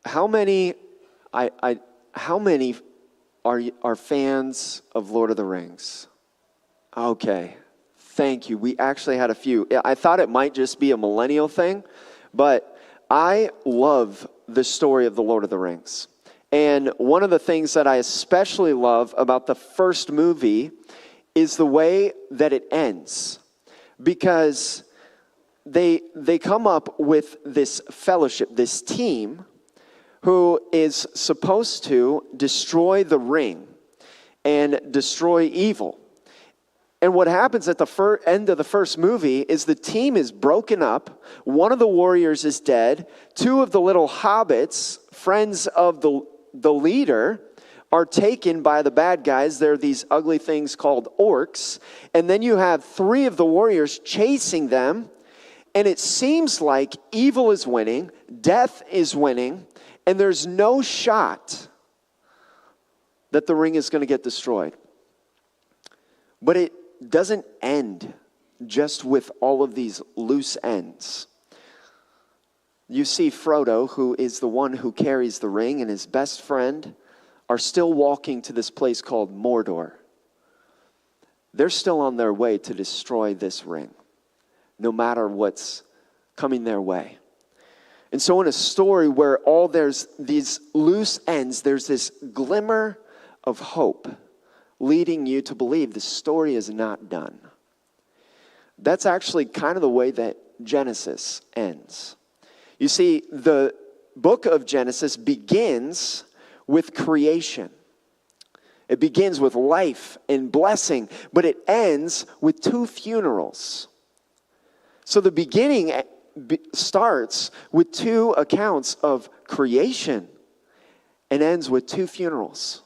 How many how many are fans of Lord of the Rings? Okay. Thank you. We actually had a few. I thought it might just be a millennial thing, but I love the story of the Lord of the Rings. And one of the things that I especially love about the first movie is the way that it ends. Because they come up with this fellowship, this team, who is supposed to destroy the ring and destroy evil. And what happens at the end of the first movie is the team is broken up. One of the warriors is dead. Two of the little hobbits, friends of the leader, are taken by the bad guys. They're these ugly things called orcs. And then you have three of the warriors chasing them. And it seems like evil is winning, death is winning, and there's no shot that the ring is going to get destroyed. But it doesn't end just with all of these loose ends. You see Frodo, who is the one who carries the ring, and his best friend are still walking to this place called Mordor. They're still on their way to destroy this ring, no matter what's coming their way. And so in a story where there's these loose ends, there's this glimmer of hope leading you to believe the story is not done. That's actually kind of the way that Genesis ends. You see, the book of Genesis begins with creation. It begins with life and blessing, but it ends with two funerals. So the beginning starts with two accounts of creation and ends with two funerals.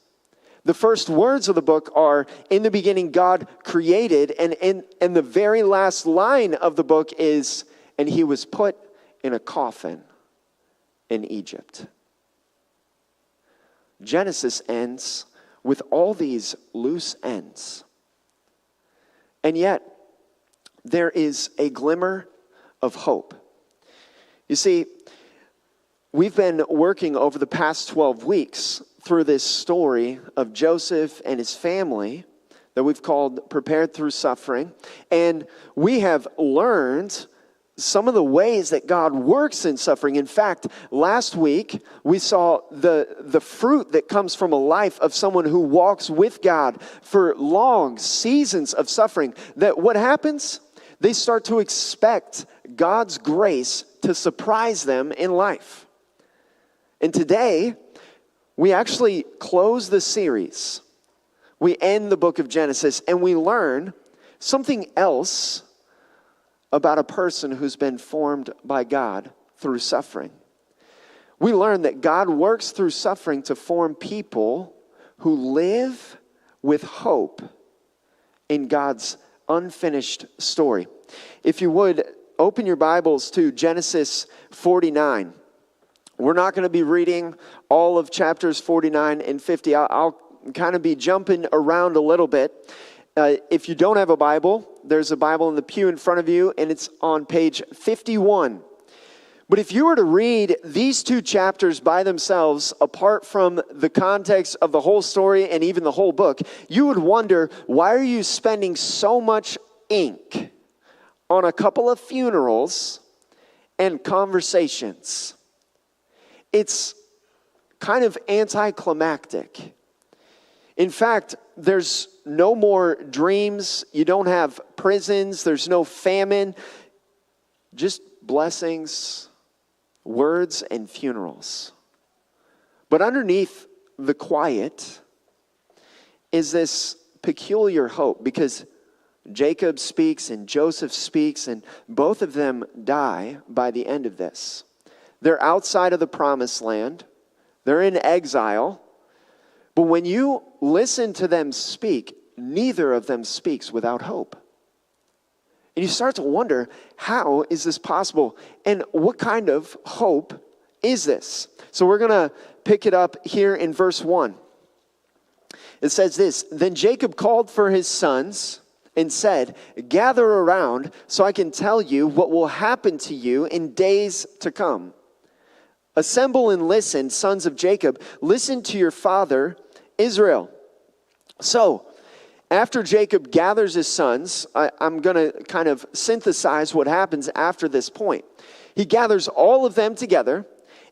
The first words of the book are, in the beginning God created, and the very last line of the book is, and he was put in a coffin in Egypt. Genesis ends with all these loose ends. And yet, there is a glimmer of hope. You see, we've been working over the past 12 weeks through this story of Joseph and his family that we've called Prepared Through Suffering. And we have learned some of the ways that God works in suffering. In fact, last week we saw the fruit that comes from a life of someone who walks with God for long seasons of suffering. That what happens? They start to expect God's grace to surprise them in life. And today, we actually close the series. We end the book of Genesis, and we learn something else about a person who's been formed by God through suffering. We learn that God works through suffering to form people who live with hope in God's unfinished story. If you would, open your Bibles to Genesis 49. We're not going to be reading all of chapters 49 and 50. I'll kind of be jumping around a little bit. If you don't have a Bible, there's a Bible in the pew in front of you, and it's on page 51. But if you were to read these two chapters by themselves, apart from the context of the whole story and even the whole book, you would wonder, why are you spending so much ink on a couple of funerals and conversations? It's kind of anticlimactic. In fact, there's no more dreams. You don't have prisons. There's no famine. Just blessings, words, and funerals. But underneath the quiet is this peculiar hope, because Jacob speaks and Joseph speaks, and both of them die by the end of this. They're outside of the promised land. They're in exile. But when you listen to them speak, neither of them speaks without hope. And you start to wonder, how is this possible? And what kind of hope is this? So we're going to pick it up here in verse 1. It says this, "Then Jacob called for his sons and said, 'Gather around so I can tell you what will happen to you in days to come.' Assemble and listen, sons of Jacob. Listen to your father, Israel. So, after Jacob gathers his sons, I'm going to kind of synthesize what happens after this point. He gathers all of them together,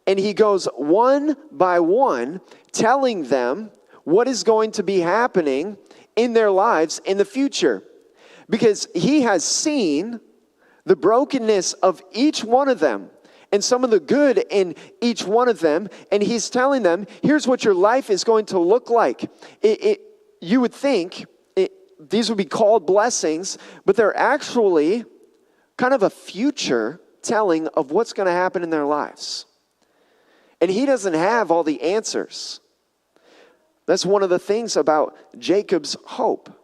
and he goes one by one, telling them what is going to be happening in their lives in the future. Because he has seen the brokenness of each one of them and some of the good in each one of them. And he's telling them, here's what your life is going to look like. You would think these would be called blessings, but they're actually kind of a future telling of what's going to happen in their lives. And he doesn't have all the answers. That's one of the things about Jacob's hope.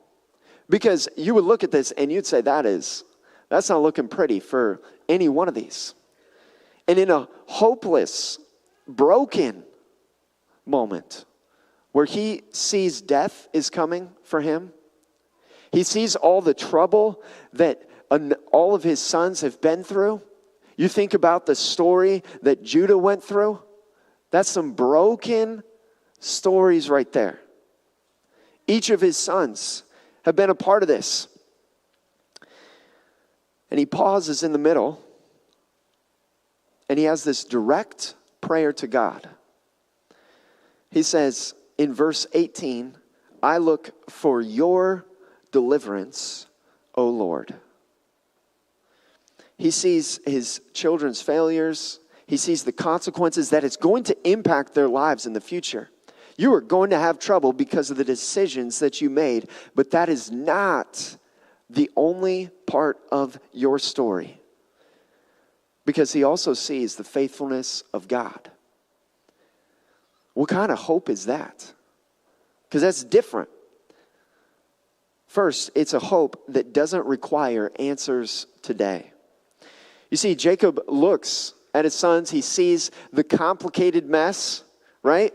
Because you would look at this and you'd say, that's not looking pretty for any one of these. And in a hopeless, broken moment where he sees death is coming for him, he sees all the trouble that all of his sons have been through. You think about the story that Judah went through. That's some broken stories right there. Each of his sons have been a part of this. And he pauses in the middle, and he has this direct prayer to God. He says in verse 18, I look for your deliverance, O Lord. He sees his children's failures. He sees the consequences that it's going to impact their lives in the future. You are going to have trouble because of the decisions that you made, but that is not the only part of your story. Because he also sees the faithfulness of God. What kind of hope is that? Because that's different. First, it's a hope that doesn't require answers today. You see, Jacob looks at his sons. He sees the complicated mess, right?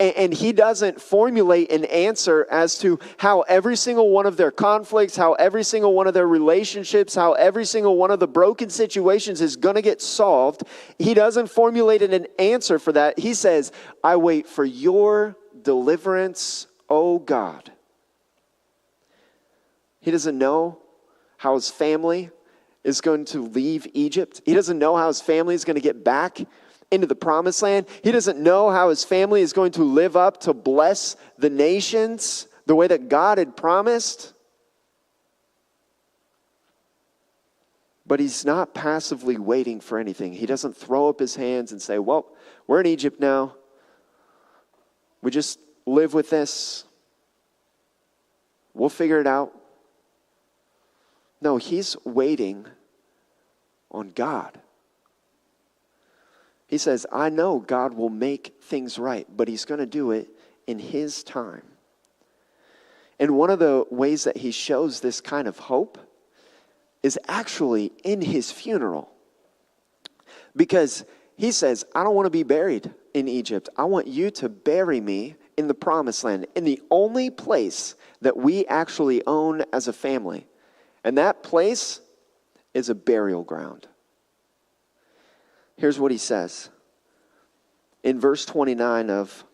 And he doesn't formulate an answer as to how every single one of their conflicts, how every single one of their relationships, how every single one of the broken situations is going to get solved. He doesn't formulate an answer for that. He says, I wait for your deliverance, O God. He doesn't know how his family is going to leave Egypt. He doesn't know how his family is going to get back into the promised land. He doesn't know how his family is going to live up to bless the nations the way that God had promised. But he's not passively waiting for anything. He doesn't throw up his hands and say, well, we're in Egypt now. We just live with this. We'll figure it out. No, he's waiting on God. He says, I know God will make things right, but he's going to do it in his time. And one of the ways that he shows this kind of hope is actually in his funeral. Because he says, I don't want to be buried in Egypt. I want you to bury me in the promised land, in the only place that we actually own as a family. And that place is a burial ground. Here's what he says in verse 29 of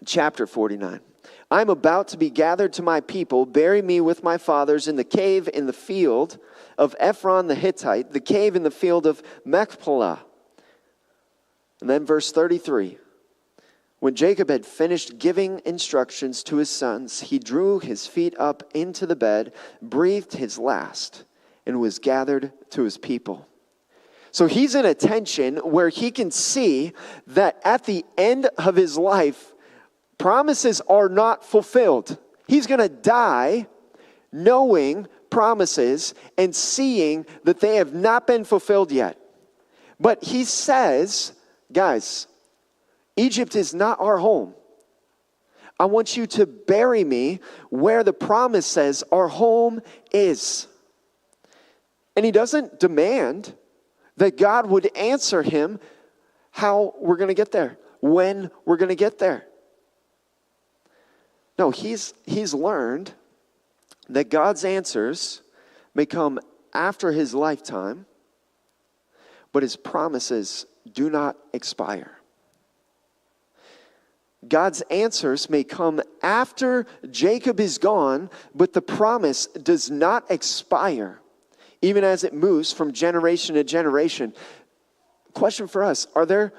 chapter 49. I'm about to be gathered to my people. Bury me with my fathers in the cave in the field of Ephron the Hittite, the cave in the field of Machpelah. And then verse 33. When Jacob had finished giving instructions to his sons, he drew his feet up into the bed, breathed his last, and was gathered to his people. So he's in a tension where he can see that at the end of his life, promises are not fulfilled. He's going to die knowing promises and seeing that they have not been fulfilled yet. But he says, guys, Egypt is not our home. I want you to bury me where the promise says our home is. And he doesn't demand that God would answer him how we're going to get there, when we're going to get there. No, he's learned that God's answers may come after his lifetime, but his promises do not expire. God's answers may come after Jacob is gone, but the promise does not expire, even as it moves from generation to generation. Question for us, are there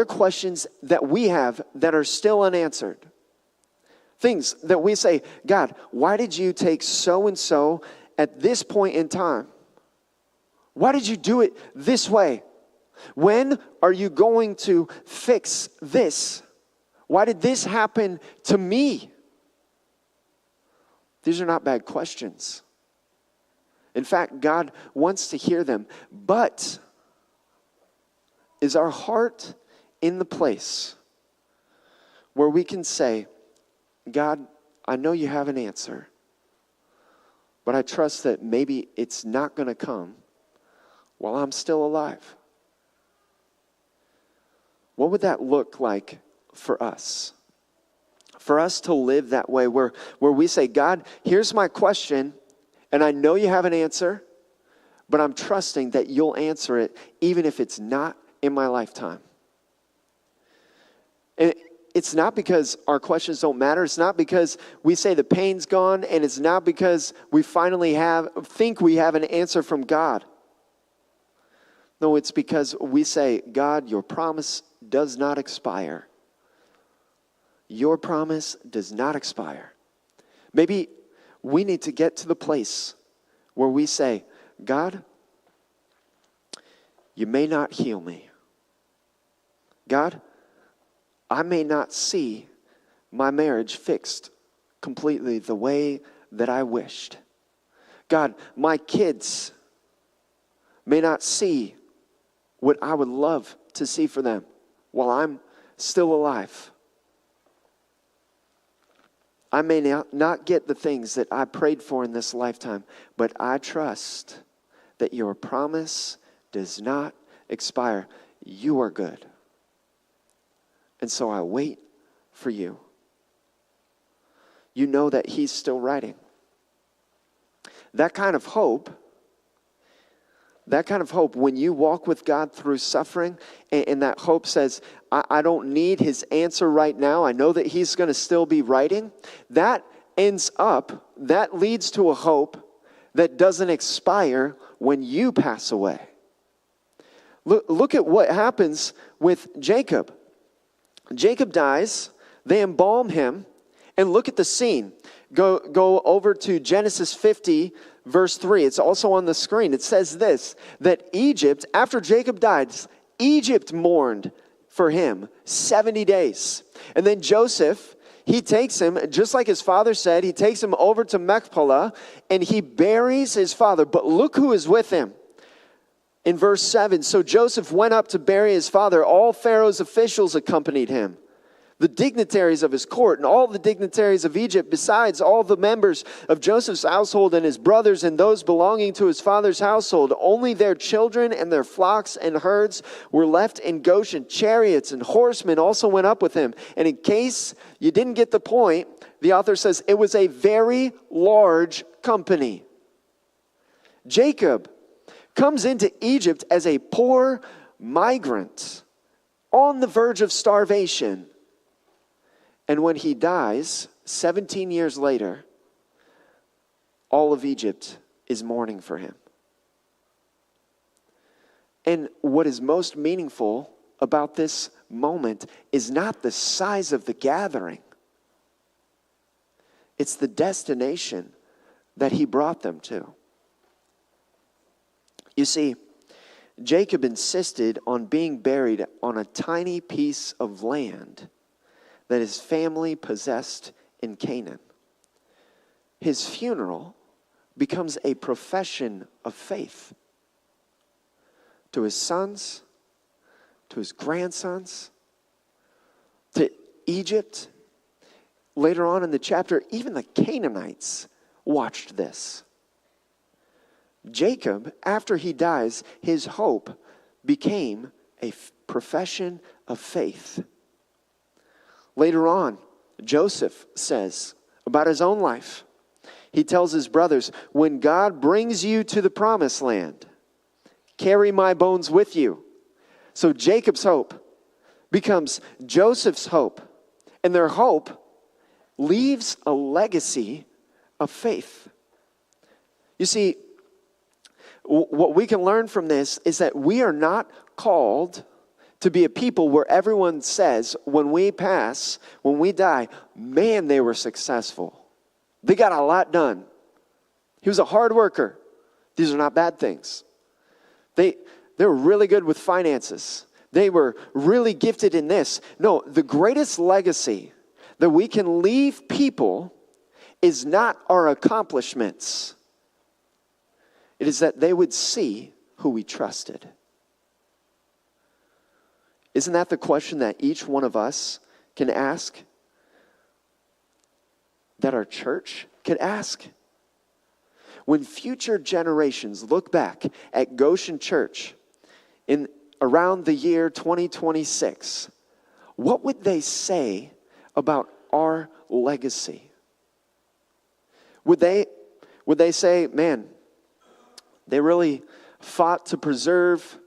questions that we have that are still unanswered? Things that we say, God, why did you take so-and-so at this point in time? Why did you do it this way? When are you going to fix this? Why did this happen to me? These are not bad questions. In fact, God wants to hear them. But is our heart in the place where we can say, God, I know you have an answer, but I trust that maybe it's not going to come while I'm still alive? What would that look like for us? For us to live that way where we say, God, here's my question, and I know you have an answer, but I'm trusting that you'll answer it even if it's not in my lifetime. And it's not because our questions don't matter. It's not because we say the pain's gone, and it's not because we finally think we have an answer from God. No, it's because we say, God, your promise does not expire. Your promise does not expire. Maybe we need to get to the place where we say, God, you may not heal me. God, I may not see my marriage fixed completely the way that I wished. God, my kids may not see what I would love to see for them while I'm still alive. I may not get the things that I prayed for in this lifetime, but I trust that your promise does not expire. You are good. And so I wait for you. You know that he's still writing. That kind of hope, when you walk with God through suffering, and that hope says, I don't need his answer right now. I know that he's going to still be writing. That leads to a hope that doesn't expire when you pass away. Look at what happens with Jacob. Jacob dies, they embalm him, and look at the scene. Go over to Genesis 50, verse 3. It's also on the screen. It says this, that Egypt, after Jacob died, Egypt mourned for him 70 days. And then Joseph, he takes him, just like his father said, he takes him over to Machpelah, and he buries his father. But look who is with him. In verse 7, so Joseph went up to bury his father. All Pharaoh's officials accompanied him, the dignitaries of his court, and all the dignitaries of Egypt, besides all the members of Joseph's household and his brothers and those belonging to his father's household. Only their children and their flocks and herds were left in Goshen. Chariots and horsemen also went up with him. And in case you didn't get the point, the author says it was a very large company. Jacob comes into Egypt as a poor migrant on the verge of starvation. And when he dies, 17 years later, all of Egypt is mourning for him. And what is most meaningful about this moment is not the size of the gathering. It's the destination that he brought them to. You see, Jacob insisted on being buried on a tiny piece of land that his family possessed in Canaan. His funeral becomes a profession of faith to his sons, to his grandsons, to Egypt. Later on in the chapter, even the Canaanites watched this. Jacob, after he dies, his hope became a profession of faith. Later on, Joseph says about his own life, he tells his brothers, when God brings you to the promised land, carry my bones with you, So Jacob's hope becomes Joseph's hope. And their hope leaves a legacy of faith. You see, what we can learn from this is that we are not called to be a people where everyone says, when we pass, when we die, man, they were successful. They got a lot done. He was a hard worker. These are not bad things. They were really good with finances. They were really gifted in this. No, the greatest legacy that we can leave people is not our accomplishments. It is that they would see who we trusted. Isn't that the question that each one of us can ask? That our church could ask? When future generations look back at Goshen Church in around the year 2026, what would they say about our legacy? Would they say, man, they really fought to preserve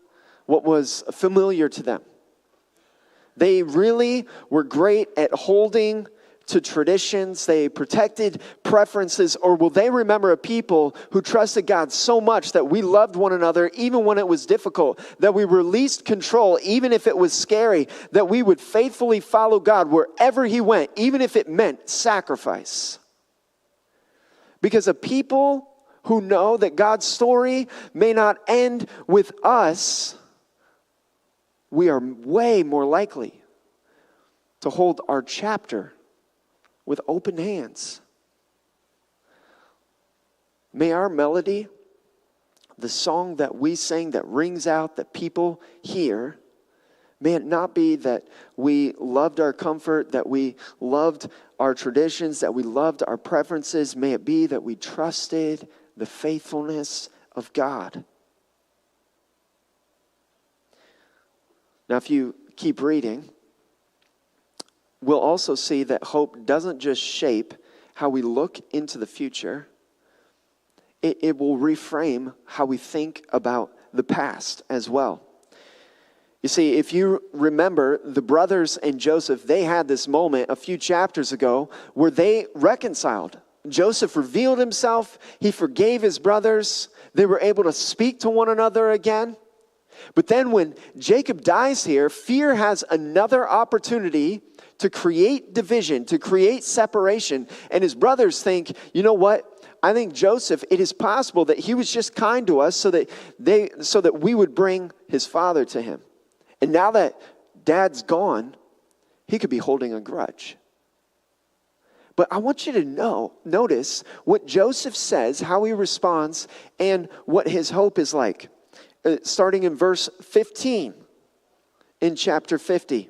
what was familiar to them? They really were great at holding to traditions. They protected preferences. Or will they remember a people who trusted God so much that we loved one another even when it was difficult, that we released control even if it was scary, that we would faithfully follow God wherever He went, even if it meant sacrifice? Because a people who know that God's story may not end with us, we are way more likely to hold our chapter with open hands. May our melody, the song that we sing that rings out, that people hear, may it not be that we loved our comfort, that we loved our traditions, that we loved our preferences. May it be that we trusted the faithfulness of God. Now, if you keep reading, we'll also see that hope doesn't just shape how we look into the future. It will reframe how we think about the past as well. You see, if you remember, the brothers and Joseph, they had this moment a few chapters ago where they reconciled. Joseph revealed himself. He forgave his brothers. They were able to speak to one another again. But then when Jacob dies here, fear has another opportunity to create division, to create separation. And his brothers think, you know what? I think Joseph, it is possible that he was just kind to us so that we would bring his father to him. And now that dad's gone, he could be holding a grudge. But I want you to notice what Joseph says, how he responds, and what his hope is like. Starting in verse 15 in chapter 50.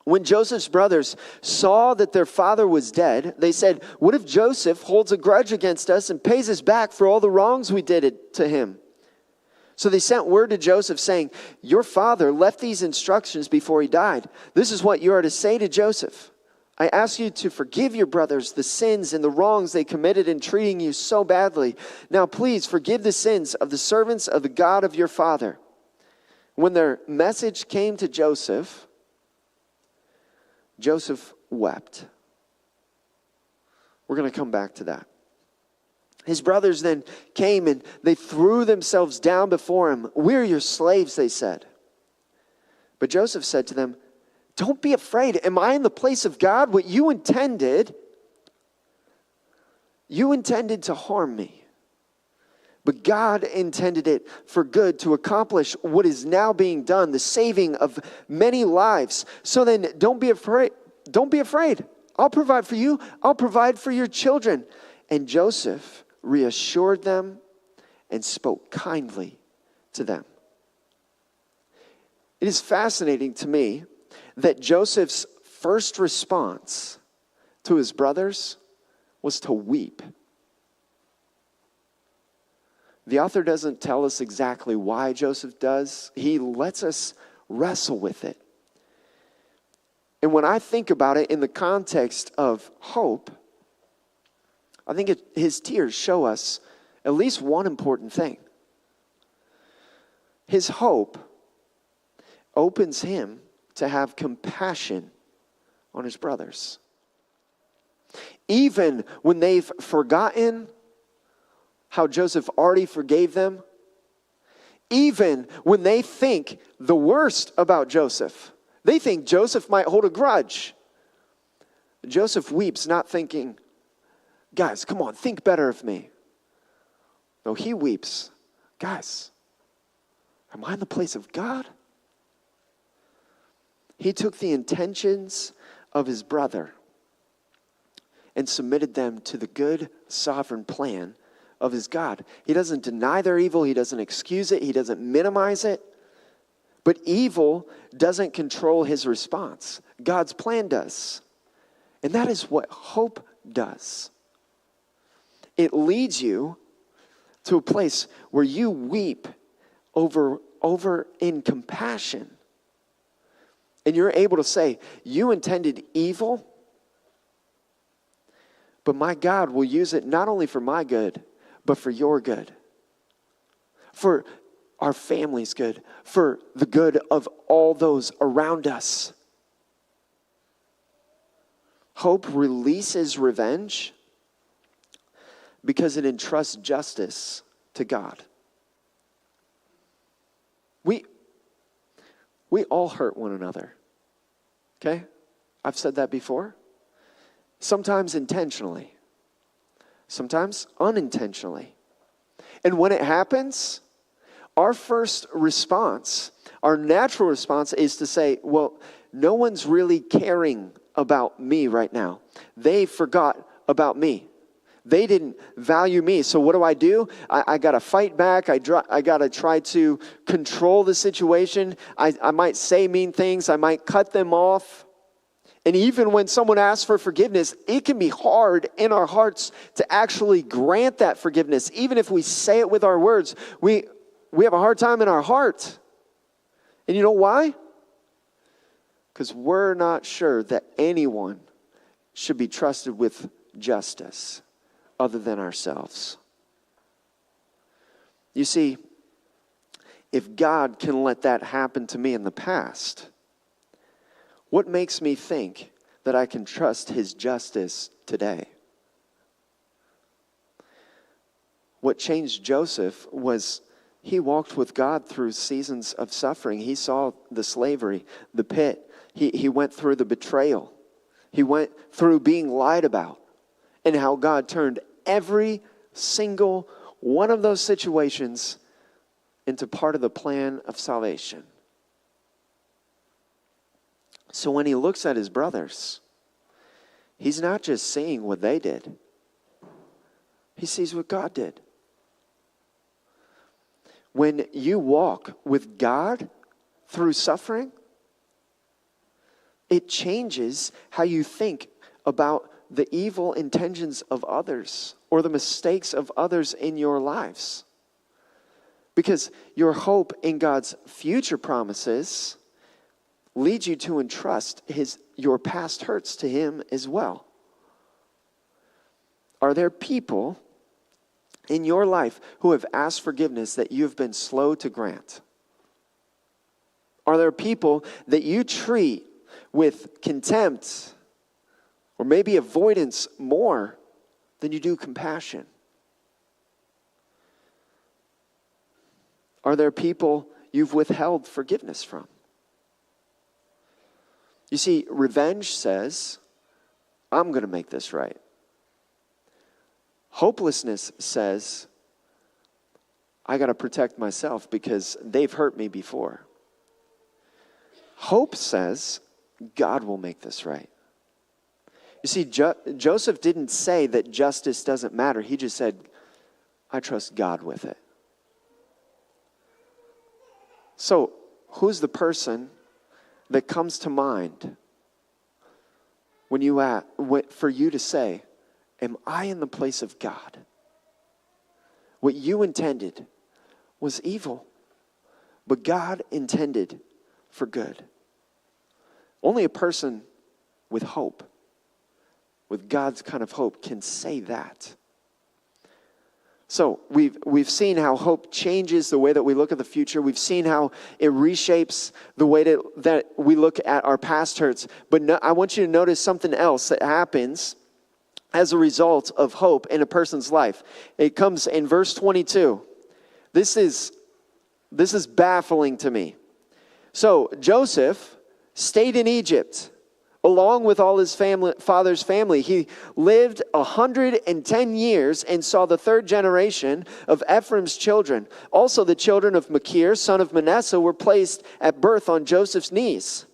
When Joseph's brothers saw that their father was dead, they said, "What if Joseph holds a grudge against us and pays us back for all the wrongs we did to him?" So they sent word to Joseph saying, "Your father left these instructions before he died. This is what you are to say to Joseph. I ask you to forgive your brothers the sins and the wrongs they committed in treating you so badly. Now please forgive the sins of the servants of the God of your father." When their message came to Joseph, Joseph wept. We're going to come back to that. His brothers then came and they threw themselves down before him. "We're your slaves," they said. But Joseph said to them, "Don't be afraid. Am I in the place of God? What you intended to harm me. But God intended it for good to accomplish what is now being done, the saving of many lives. So then don't be afraid. Don't be afraid. I'll provide for you. I'll provide for your children." And Joseph reassured them and spoke kindly to them. It is fascinating to me that Joseph's first response to his brothers was to weep. The author doesn't tell us exactly why Joseph does. He lets us wrestle with it. And when I think about it in the context of hope, I think his tears show us at least one important thing. His hope opens him to have compassion on his brothers. Even when they've forgotten how Joseph already forgave them, even when they think the worst about Joseph, they think Joseph might hold a grudge. Joseph weeps, not thinking, guys, come on, think better of me. No, he weeps, guys, am I in the place of God? He took the intentions of his brother and submitted them to the good, sovereign plan of his God. He doesn't deny their evil. He doesn't excuse it. He doesn't minimize it. But evil doesn't control his response. God's plan does. And that is what hope does. It leads you to a place where you weep over in compassion. And you're able to say, you intended evil, but my God will use it not only for my good, but for your good. For our family's good. For the good of all those around us. Hope releases revenge because it entrusts justice to God. We all hurt one another. Okay? I've said that before. Sometimes intentionally. Sometimes unintentionally. And when it happens, our first response, our natural response is to say, well, no one's really caring about me right now. They forgot about me. They didn't value me. So what do? I got to fight back. I got to try to control the situation. I might say mean things. I might cut them off. And even when someone asks for forgiveness, it can be hard in our hearts to actually grant that forgiveness. Even if we say it with our words, we have a hard time in our heart. And you know why? Because we're not sure that anyone should be trusted with justice other than ourselves. You see, if God can let that happen to me in the past, what makes me think that I can trust his justice today? What changed Joseph was he walked with God through seasons of suffering. He saw the slavery, the pit. He went through the betrayal. He went through being lied about, and how God turned every single one of those situations into part of the plan of salvation. So when he looks at his brothers, he's not just seeing what they did. He sees what God did. When you walk with God through suffering, it changes how you think about the evil intentions of others or the mistakes of others in your lives. Because your hope in God's future promises leads you to entrust your past hurts to him as well. Are there people in your life who have asked forgiveness that you have been slow to grant? Are there people that you treat with contempt or maybe avoidance more than you do compassion? Are there people you've withheld forgiveness from? You see, revenge says, I'm going to make this right. Hopelessness says, I got to protect myself because they've hurt me before. Hope says, God will make this right. You see, Joseph didn't say that justice doesn't matter. He just said, I trust God with it. So, who's the person that comes to mind when for you to say, am I in the place of God? What you intended was evil, but God intended for good. Only a person with hope, with God's kind of hope, can say that. So we've seen how hope changes the way that we look at the future. We've seen how it reshapes the way that we look at our past hurts. But I want you to notice something else that happens as a result of hope in a person's life. It comes in verse 22. This is baffling to me. So Joseph stayed in Egypt along with all his father's family. He lived 110 years and saw the third generation of Ephraim's children. Also the children of Machir, son of Manasseh, were placed at birth on Joseph's knees.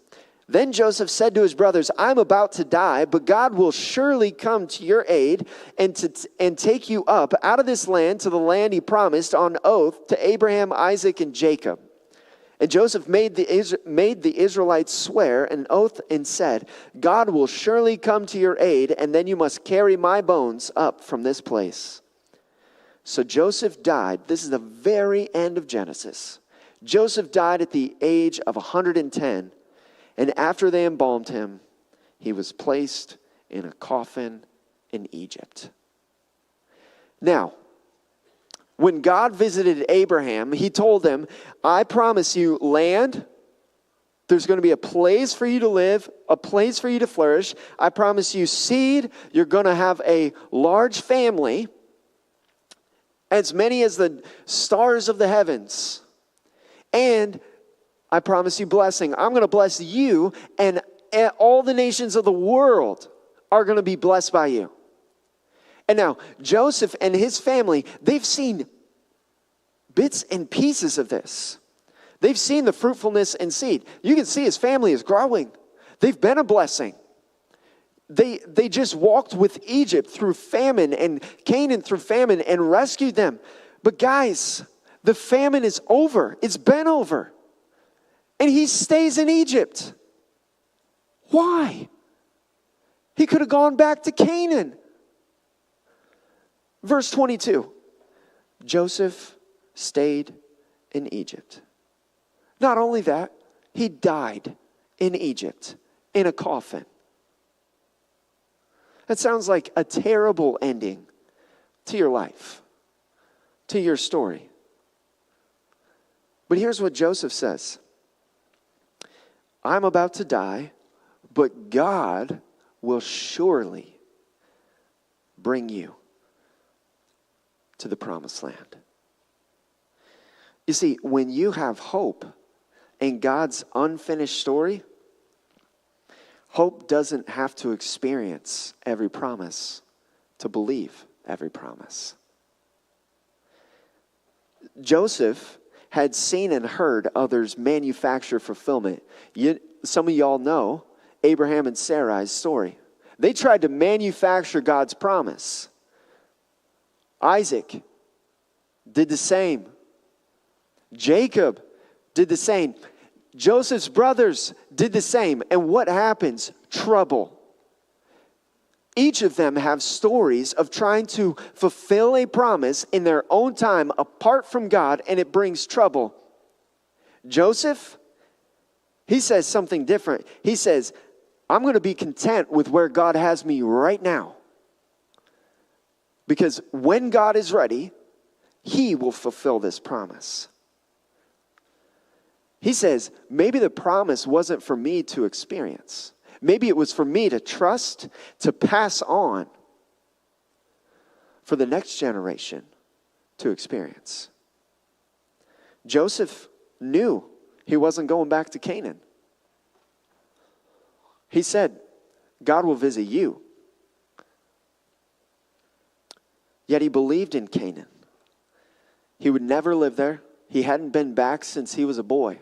Then Joseph said to his brothers, I'm about to die, but God will surely come to your aid and take you up out of this land to the land he promised on oath to Abraham, Isaac, and Jacob. And Joseph made the Israelites swear an oath and said, God will surely come to your aid, and then you must carry my bones up from this place. So Joseph died. This is the very end of Genesis. Joseph died at the age of 110. And after they embalmed him, he was placed in a coffin in Egypt. Now, when God visited Abraham, he told him, I promise you land. There's going to be a place for you to live, a place for you to flourish. I promise you seed. You're going to have a large family, as many as the stars of the heavens. And I promise you blessing. I'm going to bless you, and all the nations of the world are going to be blessed by you. And now, Joseph and his family, they've seen bits and pieces of this. They've seen the fruitfulness and seed. You can see his family is growing. They've been a blessing. They just walked with Egypt through famine and Canaan through famine and rescued them. But guys, the famine is over. It's been over. And he stays in Egypt. Why? He could have gone back to Canaan. Verse 22, Joseph stayed in Egypt. Not only that, he died in Egypt in a coffin. That sounds like a terrible ending to your life, to your story. But here's what Joseph says. I'm about to die, but God will surely bring you to the promised land. You see, when you have hope in God's unfinished story, hope doesn't have to experience every promise to believe every promise. Joseph had seen and heard others manufacture fulfillment. Some of y'all know Abraham and Sarai's story. They tried to manufacture God's promise. Isaac did the same. Jacob did the same. Joseph's brothers did the same. And what happens? Trouble. Each of them have stories of trying to fulfill a promise in their own time apart from God, and it brings trouble. Joseph, he says something different. He says, I'm going to be content with where God has me right now. Because when God is ready, he will fulfill this promise. He says, maybe the promise wasn't for me to experience. Maybe it was for me to trust, to pass on for the next generation to experience. Joseph knew he wasn't going back to Canaan. He said, God will visit you. Yet he believed in Canaan. He would never live there. He hadn't been back since he was a boy.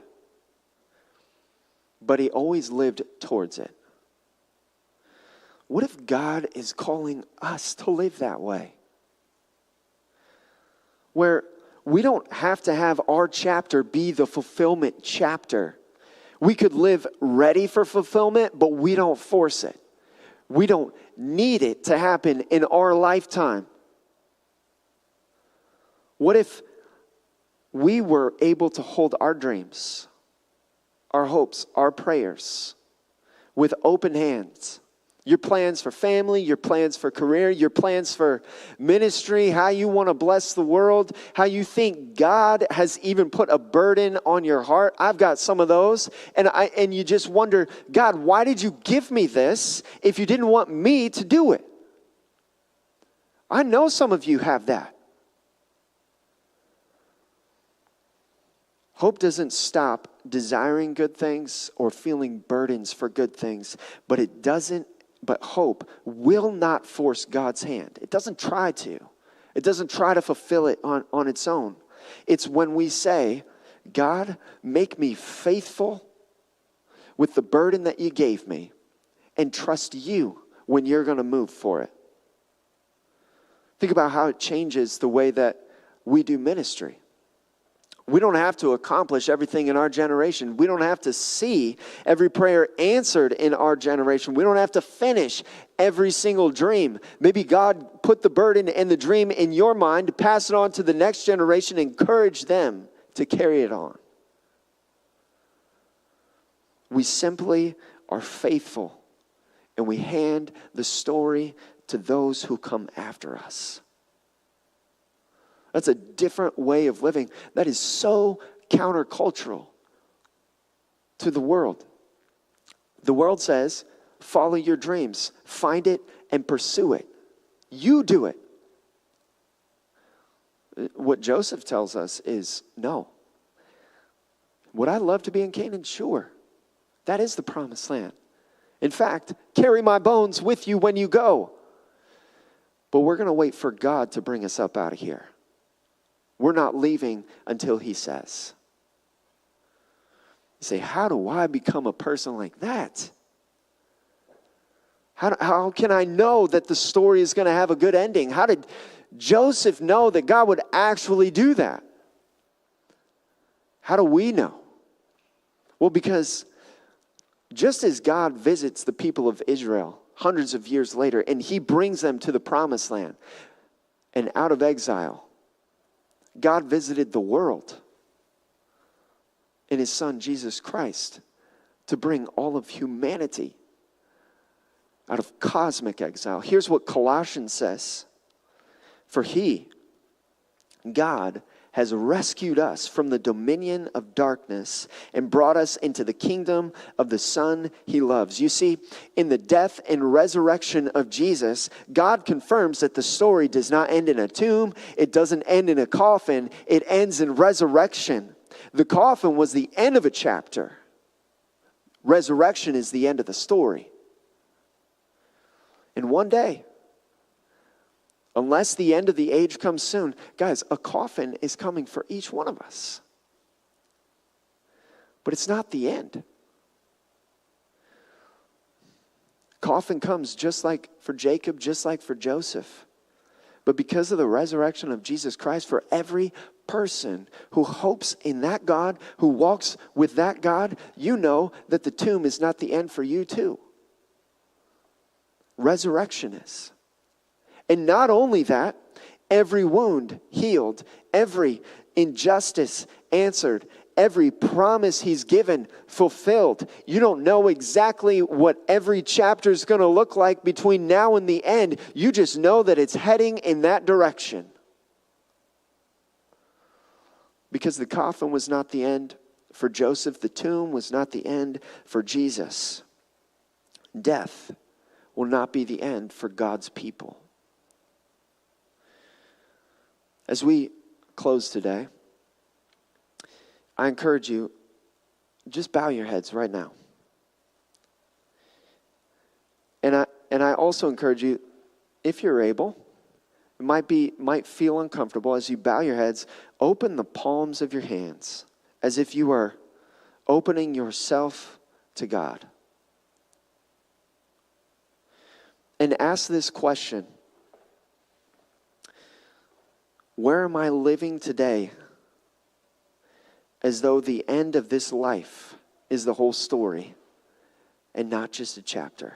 But he always lived towards it. What if God is calling us to live that way? Where we don't have to have our chapter be the fulfillment chapter. We could live ready for fulfillment, but we don't force it. We don't need it to happen in our lifetime. What if we were able to hold our dreams, our hopes, our prayers with open hands Your plans for family, your plans for career, your plans for ministry, how you want to bless the world, how you think God has even put a burden on your heart. I've got some of those. And you just wonder, God, why did you give me this if you didn't want me to do it? I know some of you have that. Hope doesn't stop desiring good things or feeling burdens for good things, but hope will not force God's hand. It doesn't try to. It doesn't try to fulfill it on its own. It's when we say, God, make me faithful with the burden that you gave me and trust you when you're going to move for it. Think about how it changes the way that we do ministry. We don't have to accomplish everything in our generation. We don't have to see every prayer answered in our generation. We don't have to finish every single dream. Maybe God put the burden and the dream in your mind to pass it on to the next generation, encourage them to carry it on. We simply are faithful, and we hand the story to those who come after us. That's a different way of living that is so countercultural to the world. The world says, follow your dreams, find it and pursue it. You do it. What Joseph tells us is, no. Would I love to be in Canaan? Sure. That is the promised land. In fact, carry my bones with you when you go. But we're going to wait for God to bring us up out of here. We're not leaving until he says. You say, how do I become a person like that? How can I know that the story is going to have a good ending? How did Joseph know that God would actually do that? How do we know? Well, because just as God visits the people of Israel hundreds of years later, and he brings them to the promised land and out of exile, God visited the world in his son Jesus Christ to bring all of humanity out of cosmic exile. Here's what Colossians says. For he, God, has rescued us from the dominion of darkness and brought us into the kingdom of the Son he loves. You see, in the death and resurrection of Jesus, God confirms that the story does not end in a tomb. It doesn't end in a coffin. It ends in resurrection. The coffin was the end of a chapter. Resurrection is the end of the story. And one day, unless the end of the age comes soon, guys, a coffin is coming for each one of us. But it's not the end. Coffin comes just like for Jacob, just like for Joseph. But because of the resurrection of Jesus Christ, for every person who hopes in that God, who walks with that God, you know that the tomb is not the end for you too. Resurrection is. And not only that, every wound healed, every injustice answered, every promise he's given fulfilled. You don't know exactly what every chapter is going to look like between now and the end. You just know that it's heading in that direction. Because the coffin was not the end for Joseph, the tomb was not the end for Jesus. Death will not be the end for God's people. As we close today, I encourage you, just bow your heads right now. And I also encourage you, if you're able, it might feel uncomfortable as you bow your heads, open the palms of your hands as if you are opening yourself to God. And ask this question. Where am I living today as though the end of this life is the whole story and not just a chapter?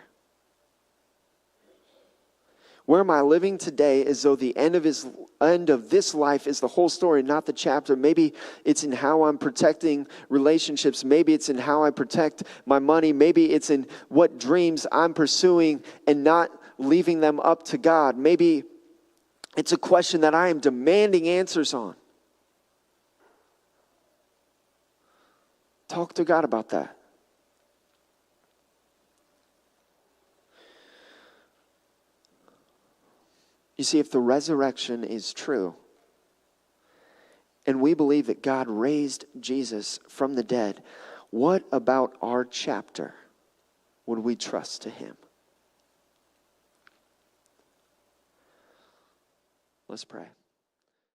Where am I living today as though the end of this life is the whole story, not the chapter? Maybe it's in how I'm protecting relationships. Maybe it's in how I protect my money. Maybe it's in what dreams I'm pursuing and not leaving them up to God. Maybe it's a question that I am demanding answers on. Talk to God about that. You see, if the resurrection is true, and we believe that God raised Jesus from the dead, what about our chapter would we trust to him? Let's pray.